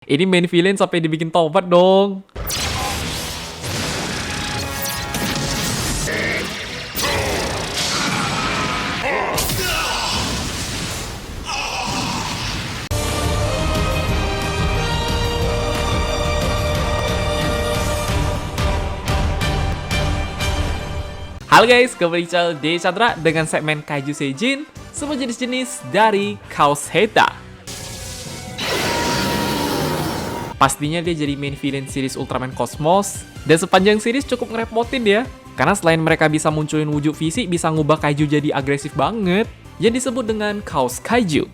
Ini main villain sampai dibikin tobat dong. Halo guys, kembali di channel Chandra dengan segmen Kaiju Seijin, semua jenis-jenis dari Kaos Heta. Pastinya dia jadi main villain series Ultraman Cosmos, dan sepanjang series cukup ngerepotin dia. Karena selain mereka bisa munculin wujud fisik, bisa ngubah kaiju jadi agresif banget, yang disebut dengan Kaos Kaiju.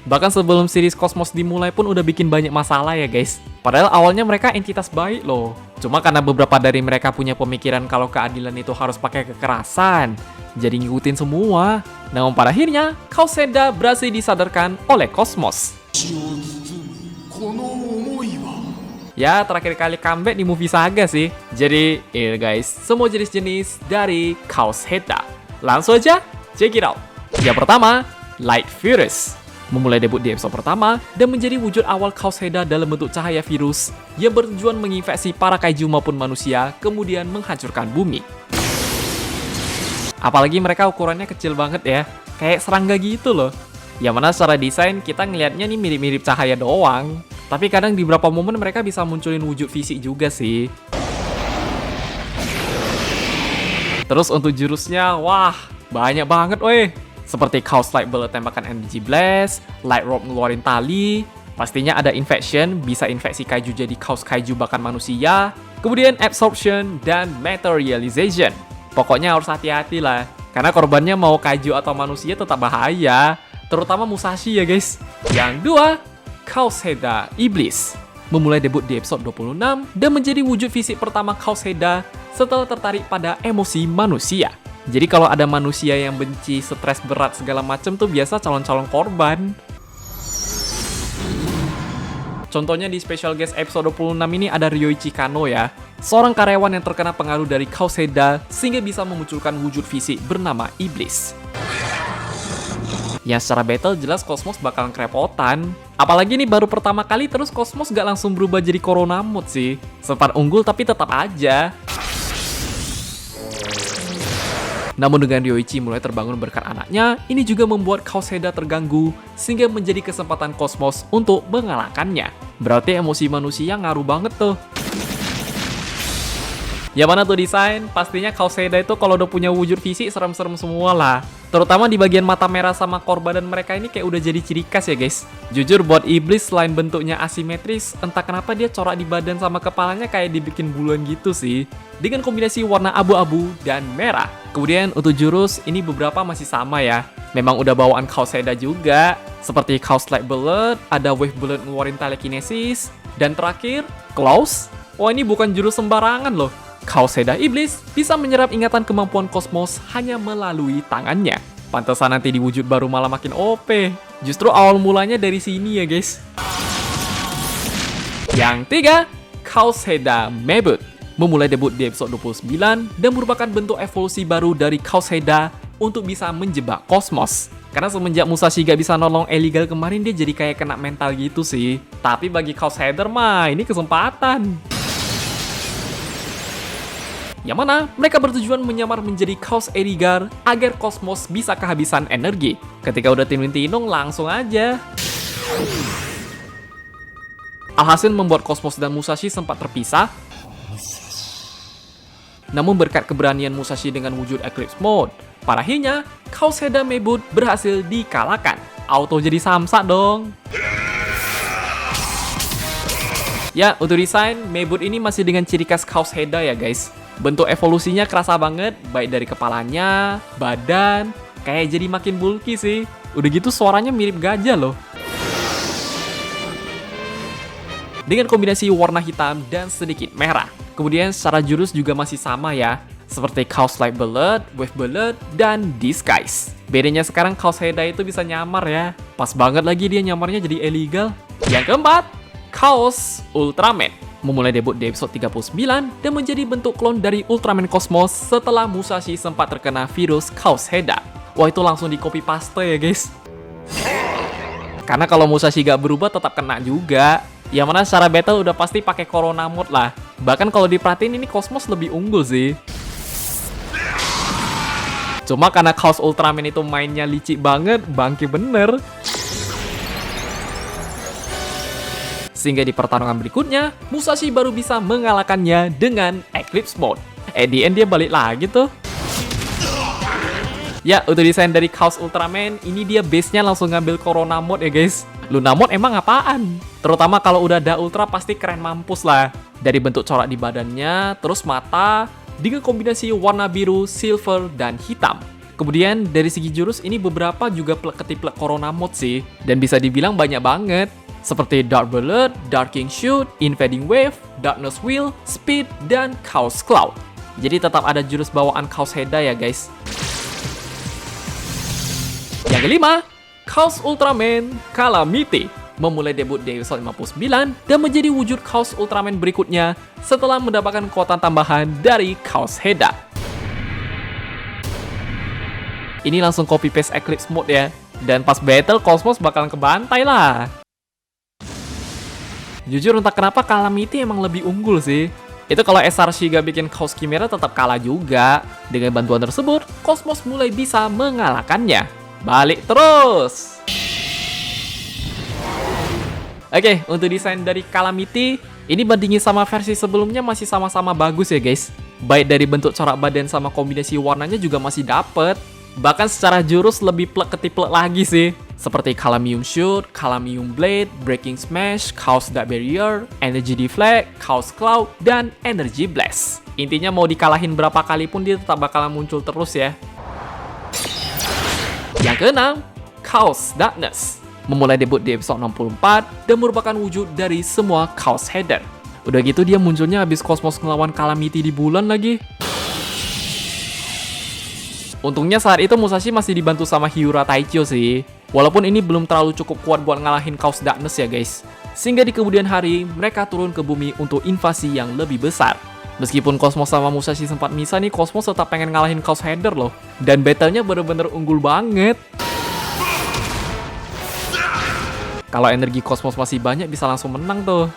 Bahkan sebelum series Cosmos dimulai pun udah bikin banyak masalah ya guys. Padahal awalnya mereka entitas baik loh. Cuma karena beberapa dari mereka punya pemikiran kalau keadilan itu harus pakai kekerasan, jadi ngikutin semua. Namun pada akhirnya, Kaos Heta berhasil disadarkan oleh Cosmos. Ya, terakhir kali comeback di movie Saga sih. Jadi, ini guys, semua jenis-jenis dari Kaos Heta. Langsung aja, check it out. Yang pertama, Light Virus. Memulai debut di episode pertama dan menjadi wujud awal Kaos Heta dalam bentuk cahaya virus yang bertujuan menginfeksi para kaiju maupun manusia, kemudian menghancurkan bumi. Apalagi mereka ukurannya kecil banget ya, kayak serangga gitu loh. Yang mana secara desain kita ngelihatnya nih mirip-mirip cahaya doang, tapi kadang di beberapa momen mereka bisa munculin wujud fisik juga sih. Terus untuk jurusnya, wah banyak banget weh. Seperti Chaos Light Bullet tembakan Energy Blast, Light Rope ngeluarin tali, pastinya ada Infection, bisa infeksi kaiju jadi Chaos Kaiju bahkan manusia, kemudian Absorption, dan Materialization. Pokoknya harus hati-hati lah, karena korbannya mau kaiju atau manusia tetap bahaya, terutama Musashi ya guys. Yang kedua, Kaos Heta Iblis. Memulai debut di episode 26 dan menjadi wujud fisik pertama Kaos Heta setelah tertarik pada emosi manusia. Jadi kalau ada manusia yang benci, stres berat segala macem tuh biasa calon-calon korban. Contohnya di special guest episode 26 ini ada Ryoichi Kano ya, seorang karyawan yang terkena pengaruh dari Kaos Heta sehingga bisa memunculkan wujud fisik bernama Iblis. Ya secara battle jelas Cosmos bakalan kerepotan. Apalagi ini baru pertama kali terus Cosmos gak langsung berubah jadi Corona Mode sih. Sempat unggul tapi tetap aja. Namun dengan Ryoichi mulai terbangun berkat anaknya, ini juga membuat Kaos Heta terganggu, sehingga menjadi kesempatan Cosmos untuk mengalahkannya. Berarti emosi manusia ngaruh banget tuh. Yang mana tuh desain, pastinya Kaos Heta itu kalau udah punya wujud fisik serem-serem semua lah. Terutama di bagian mata merah sama korban dan mereka ini kayak udah jadi ciri khas ya guys. Jujur buat Iblis selain bentuknya asimetris, entah kenapa dia corak di badan sama kepalanya kayak dibikin buluan gitu sih. Dengan kombinasi warna abu-abu dan merah. Kemudian untuk jurus, ini beberapa masih sama ya. Memang udah bawaan Kaos Heta juga. Seperti Chaos Light Bullet, ada Wave Bullet ngeluarin telekinesis. Dan terakhir, Claws. Wah ini bukan jurus sembarangan loh. Kaos Heta Iblis bisa menyerap ingatan kemampuan Cosmos hanya melalui tangannya. Pantesan nanti di wujud baru malah makin OP. Justru awal mulanya dari sini ya guys. Yang tiga, Kaos Heta Mebut. Memulai debut di episode 29 dan merupakan bentuk evolusi baru dari Kaos Heta untuk bisa menjebak Cosmos. Karena semenjak Musashi gak bisa nolong Illegal kemarin dia jadi kayak kena mental gitu sih. Tapi bagi Kaos Heta mah ini kesempatan. Yang mana mereka bertujuan menyamar menjadi Chaos Erigar agar Cosmos bisa kehabisan energi. Ketika udah tinung-tinung langsung aja. Alhasil membuat Cosmos dan Musashi sempat terpisah. Namun berkat keberanian Musashi dengan wujud Eclipse Mode, pada akhirnya Kaos Heta Mebut berhasil dikalahkan. Auto jadi samsak dong. Ya, untuk desain, Mebut ini masih dengan ciri khas Kaos Heta ya guys. Bentuk evolusinya kerasa banget, baik dari kepalanya, badan, kayak jadi makin bulky sih. Udah gitu suaranya mirip gajah loh. Dengan kombinasi warna hitam dan sedikit merah. Kemudian secara jurus juga masih sama ya, seperti Chaos Light Bullet, Wave Bullet, dan Disguise. Bedanya sekarang Kaos Heta itu bisa nyamar ya. Pas banget lagi dia nyamarnya jadi illegal. Yang keempat, Chaos Ultraman. Memulai debut di episode 39 dan menjadi bentuk klon dari Ultraman Cosmos setelah Musashi sempat terkena virus Kaos Heta. Wah itu langsung di copy paste ya guys. Karena kalau Musashi gak berubah tetap kena juga. Yang mana secara battle udah pasti pakai Corona Mode lah. Bahkan kalau diperhatiin ini Cosmos lebih unggul sih. Cuma karena Chaos Ultraman itu mainnya licik banget, bangke bener. Sehingga di pertarungan berikutnya, Musashi baru bisa mengalahkannya dengan Eclipse Mode. At the end dia balik lagi tuh. Ya, untuk desain dari Chaos Ultraman, ini dia base-nya langsung ngambil Corona Mode ya guys. Luna Mode emang apaan? Terutama kalau udah ada Ultra pasti keren mampus lah. Dari bentuk corak di badannya, terus mata, dengan kombinasi warna biru, silver, dan hitam. Kemudian dari segi jurus ini beberapa juga plek-ketiplek Corona Mode sih. Dan bisa dibilang banyak banget. Seperti Dark Bullet, Darking Shoot, Invading Wave, Darkness Wheel, Speed, dan Chaos Cloud. Jadi tetap ada jurus bawaan Chaos Heda ya guys. Yang kelima, Chaos Ultraman Calamity memulai debut di episode 59 dan menjadi wujud Chaos Ultraman berikutnya setelah mendapatkan kekuatan tambahan dari Chaos Heda. Ini langsung copy paste Eclipse Mode ya, dan pas battle Cosmos bakalan kebantai lah. Jujur entah kenapa Calamity emang lebih unggul sih. Itu kalau SRC gak bikin Chaos Chimera tetap kalah juga. Dengan bantuan tersebut, Cosmos mulai bisa mengalahkannya. Balik terus! Oke, untuk desain dari Calamity, ini bandingin sama versi sebelumnya masih sama-sama bagus ya guys. Baik dari bentuk corak badan sama kombinasi warnanya juga masih dapet. Bahkan secara jurus lebih plek-ketiplek lagi sih. Seperti Calamium Shoot, Calamium Blade, Breaking Smash, Chaos Dark Barrier, Energy Deflect, Chaos Cloud, dan Energy Blast. Intinya mau dikalahin berapa kali pun dia tetap bakalan muncul terus ya. Yang keenam, Chaos Darkness. Memulai debut di episode 64 dan merupakan wujud dari semua Chaos Header. Udah gitu dia munculnya habis Cosmos ngelawan Calamity di bulan lagi. Untungnya saat itu Musashi masih dibantu sama Hyura Taicho sih. Walaupun ini belum terlalu cukup kuat buat ngalahin Chaos Darkness ya guys. Sehingga di kemudian hari mereka turun ke bumi untuk invasi yang lebih besar. Meskipun Cosmos sama Musashi sempat misah nih, Cosmos tetap pengen ngalahin Chaos Header loh. Dan battle-nya bener-bener unggul banget. Kalau energi Cosmos masih banyak bisa langsung menang tuh.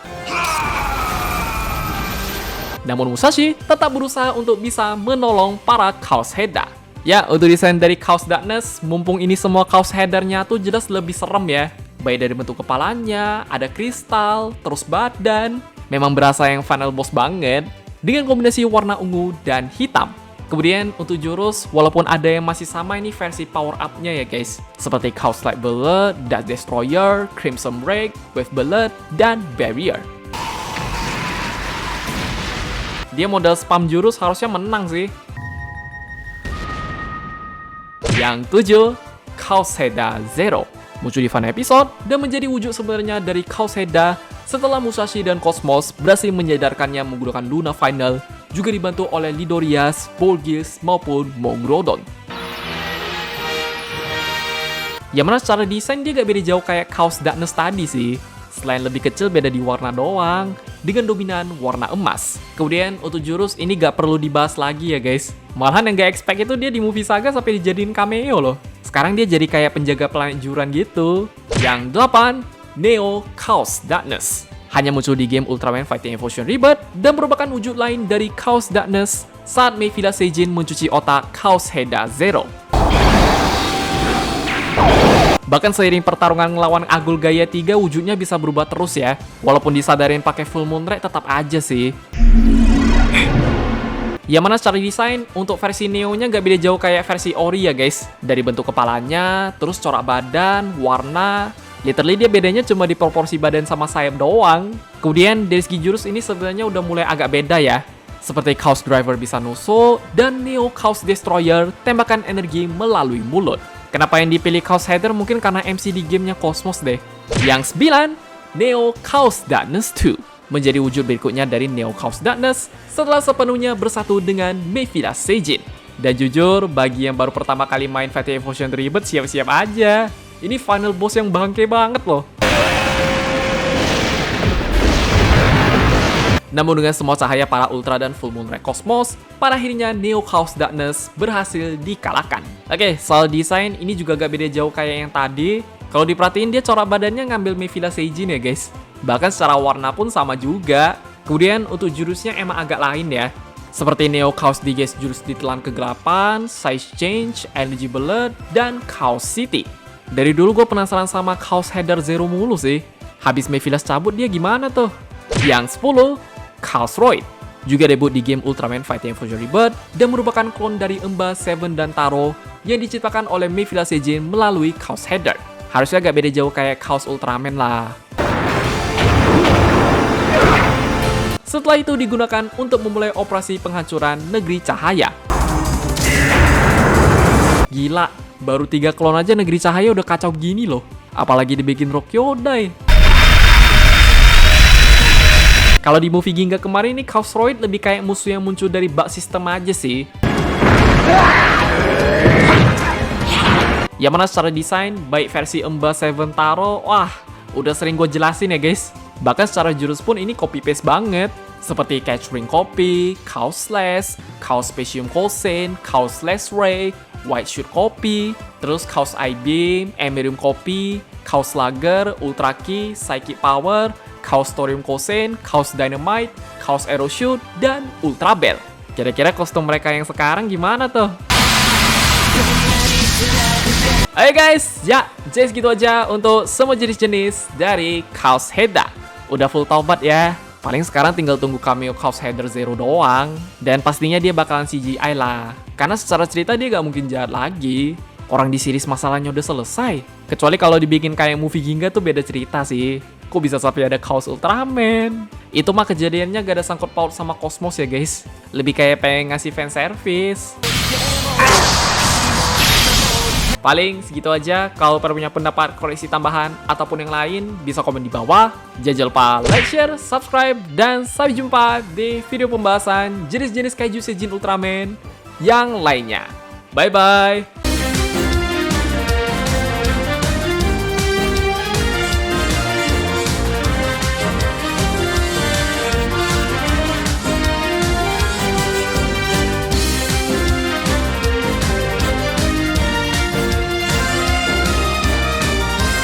Namun Musashi tetap berusaha untuk bisa menolong para Chaos Heda. Ya, untuk desain dari Chaos Darkness, mumpung ini semua Chaos Header-nya tuh jelas lebih serem ya. Baik dari bentuk kepalanya, ada kristal, terus badan. Memang berasa yang final boss banget. Dengan kombinasi warna ungu dan hitam. Kemudian untuk jurus, walaupun ada yang masih sama, ini versi power up-nya ya guys. Seperti Chaos Light Bullet, Dark Destroyer, Crimson Break, Wave Bullet, dan Barrier. Dia modal spam jurus harusnya menang sih. Yang ketujuh, Chaos Heda Zero. Muncul di final episode dan menjadi wujud sebenarnya dari Chaos Heda setelah Musashi dan Cosmos berhasil menyadarkannya menggunakan Luna Final, juga dibantu oleh Lidorias, Bolgis, maupun Mongrodon. Yang mana secara desain dia gak beda jauh kayak Chaos Darkness tadi sih. Selain lebih kecil beda di warna doang, dengan dominan warna emas. Kemudian untuk jurus ini gak perlu dibahas lagi ya guys. Malahan yang gak expect itu dia di movie Saga sampai dijadiin cameo loh. Sekarang dia jadi kayak penjaga planet Juran gitu. Yang 8, Neo Chaos Darkness. Hanya muncul di game Ultraman Fighting Evolution Rebirth dan merupakan wujud lain dari Chaos Darkness saat Mephila Seijin mencuci otak Chaos Heda Zero. Bahkan seiring pertarungan ngelawan Agul Gaia 3 wujudnya bisa berubah terus ya. Walaupun disadarin pakai Full Moon Red tetap aja sih. Yang mana secara desain untuk versi Neo-nya gak beda jauh kayak versi Ori ya guys. Dari bentuk kepalanya, terus corak badan, warna. Literally dia bedanya cuma di proporsi badan sama sayap doang. Kemudian dari segi jurus ini sebenarnya udah mulai agak beda ya. Seperti Chaos Driver bisa nusuk, dan Neo Chaos Destroyer tembakan energi melalui mulut. Kenapa yang dipilih Chaos Header? Mungkin karena MC di gamenya Cosmos deh. Yang 9, Neo Chaos Darkness 2. Menjadi wujud berikutnya dari Neo Chaos Darkness setelah sepenuhnya bersatu dengan Mephila Seijin. Dan jujur, bagi yang baru pertama kali main Fighting Evolution Rebirth, siap-siap aja. Ini final boss yang bangke banget loh. Namun dengan semua cahaya para Ultra dan Full Moon Red Cosmos, pada akhirnya Neo Chaos Darkness berhasil dikalahkan. Oke, soal desain ini juga gak beda jauh kayak yang tadi. Kalau diperhatiin dia corak badannya ngambil Mevila Seijin ya guys. Bahkan secara warna pun sama juga. Kemudian untuk jurusnya emang agak lain ya. Seperti Neo Chaos D guys, jurus ditelan kegelapan, Size Change, Energy Bullet, dan Chaos City. Dari dulu gue penasaran sama Chaos Header Zero mulu sih. Habis Mevila cabut dia gimana tuh? Yang 10, Chaos Roid. Juga debut di game Ultraman Fighting Fury Rebirth dan merupakan klon dari Emba, Seven, dan Taro yang diciptakan oleh Mevila Seijin melalui Chaos Header. Harusnya agak beda jauh kayak Chaos Ultraman lah. Setelah itu digunakan untuk memulai operasi penghancuran Negeri Cahaya. Gila, baru 3 klon aja Negeri Cahaya udah kacau gini loh. Apalagi dibikin Rock Yodai. Kalau di movie Ginga kemarin ini Chaos Roid lebih kayak musuh yang muncul dari bug system aja sih. Yang mana secara desain, baik versi Emba, Seven, Taro, wah, udah sering gue jelasin ya guys. Bahkan secara jurus pun ini copy-paste banget. Seperti Catch Ring Copy, Chaos Slash, Chaos Specium Kosen, Chaos Slash Ray, White Shoot Copy, terus Chaos Eye Beam, Emerium Copy, Chaos Lager, Ultra Ki, Psychic Power, Chaos Thorium Kosen, Chaos Dynamite, Chaos Arrow Shoot, dan Ultra Bell. Kira-kira kostum mereka yang sekarang gimana tuh? Ayo guys, ya jadi segitu aja untuk semua jenis-jenis dari Chaos Header. Udah full taubat ya. Paling sekarang tinggal tunggu cameo Chaos Header Zero doang. Dan pastinya dia bakalan CGI lah. Karena secara cerita dia gak mungkin jahat lagi. Orang di series masalahnya udah selesai. Kecuali kalau dibikin kayak movie Ginga tuh beda cerita sih. Kok bisa sampai ada Chaos Ultraman? Itu mah kejadiannya gak ada sangkut paut sama Cosmos ya guys. Lebih kayak pengen ngasih fanservice. Paling segitu aja. Kalau punya pendapat, koreksi tambahan, ataupun yang lain, bisa komen di bawah. Jangan lupa like, share, subscribe, dan sampai jumpa di video pembahasan jenis-jenis Kaiju Seijin Ultraman yang lainnya. Bye-bye!